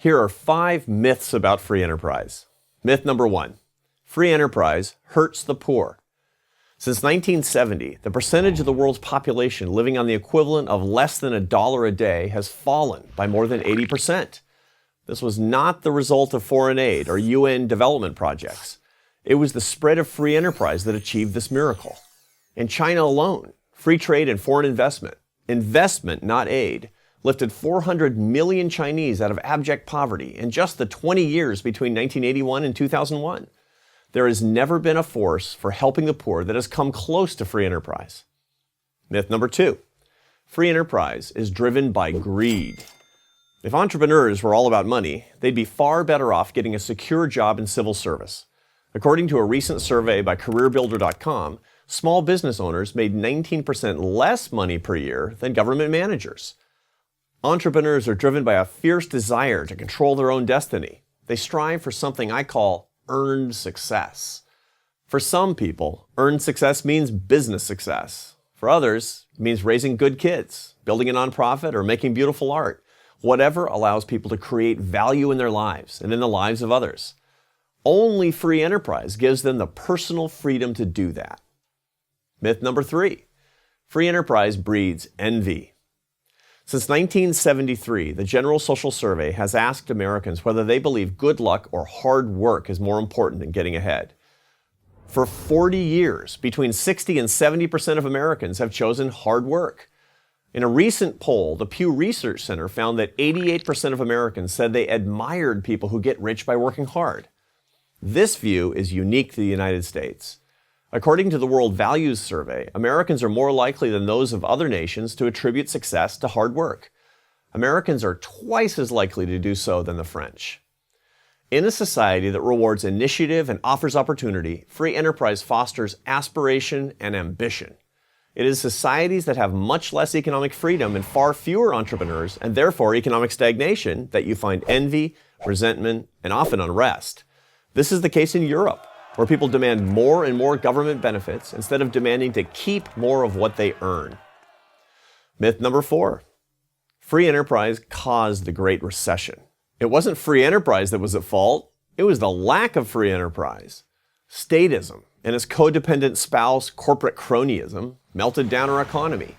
Here are 5 myths about free enterprise. Myth number 1. Free enterprise hurts the poor. Since 1970, the percentage of the world's population living on the equivalent of less than $1 a day has fallen by more than 80%. This was not the result of foreign aid or UN development projects. It was the spread of free enterprise that achieved this miracle. In China alone, free trade and foreign investment, not aid, lifted 400 million Chinese out of abject poverty in just the 20 years between 1981 and 2001. There has never been a force for helping the poor that has come close to free enterprise. Myth number 2. Free enterprise is driven by greed. If entrepreneurs were all about money, they'd be far better off getting a secure job in civil service. According to a recent survey by CareerBuilder.com, small business owners made 19% less money per year than government managers. Entrepreneurs are driven by a fierce desire to control their own destiny. They strive for something I call earned success. For some people, earned success means business success. For others, it means raising good kids, building a nonprofit, or making beautiful art. Whatever allows people to create value in their lives and in the lives of others. Only free enterprise gives them the personal freedom to do that. Myth number 3. Free enterprise breeds envy. Since 1973, the General Social Survey has asked Americans whether they believe good luck or hard work is more important than getting ahead. For 40 years, between 60 and 70% of Americans have chosen hard work. In a recent poll, the Pew Research Center found that 88% of Americans said they admired people who get rich by working hard. This view is unique to the United States. According to the World Values Survey, Americans are more likely than those of other nations to attribute success to hard work. Americans are twice as likely to do so than the French. In a society that rewards initiative and offers opportunity, free enterprise fosters aspiration and ambition. It is societies that have much less economic freedom and far fewer entrepreneurs, and therefore economic stagnation, that you find envy, resentment, and often unrest. This is the case in Europe, where people demand more and more government benefits instead of demanding to keep more of what they earn. Myth number 4. Free enterprise caused the Great Recession. It wasn't free enterprise that was at fault. It was the lack of free enterprise. Statism and its codependent spouse, corporate cronyism, melted down our economy.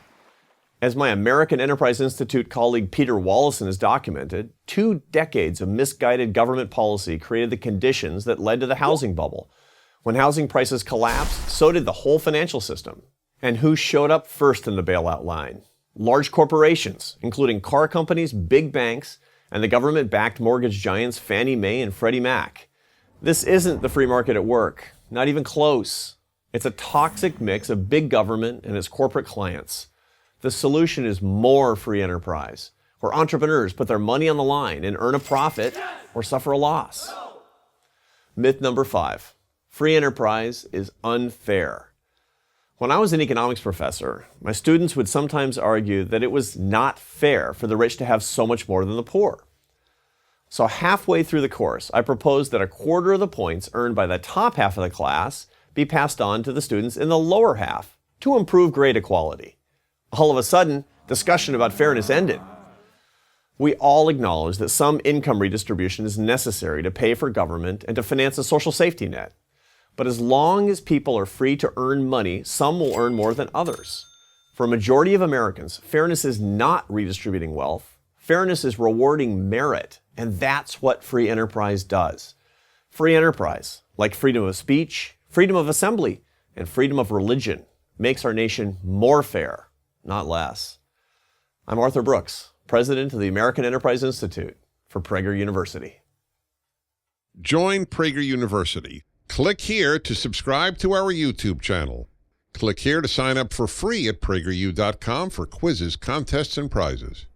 As my American Enterprise Institute colleague Peter Wallison has documented, 2 decades of misguided government policy created the conditions that led to the housing bubble. When housing prices collapsed, so did the whole financial system. And who showed up first in the bailout line? Large corporations, including car companies, big banks, and the government-backed mortgage giants Fannie Mae and Freddie Mac. This isn't the free market at work, not even close. It's a toxic mix of big government and its corporate clients. The solution is more free enterprise, where entrepreneurs put their money on the line and earn a profit or suffer a loss. Myth number 5. Free enterprise is unfair. When I was an economics professor, my students would sometimes argue that it was not fair for the rich to have so much more than the poor. So halfway through the course, I proposed that 1/4 of the points earned by the top half of the class be passed on to the students in the lower half to improve grade equality. All of a sudden, discussion about fairness ended. We all acknowledge that some income redistribution is necessary to pay for government and to finance a social safety net. But as long as people are free to earn money, some will earn more than others. For a majority of Americans, fairness is not redistributing wealth. Fairness is rewarding merit, and that's what free enterprise does. Free enterprise, like freedom of speech, freedom of assembly, and freedom of religion, makes our nation more fair, not less. I'm Arthur Brooks, president of the American Enterprise Institute for Prager University. Join Prager University. Click here to subscribe to our YouTube channel. Click here to sign up for free at PragerU.com for quizzes, contests, and prizes.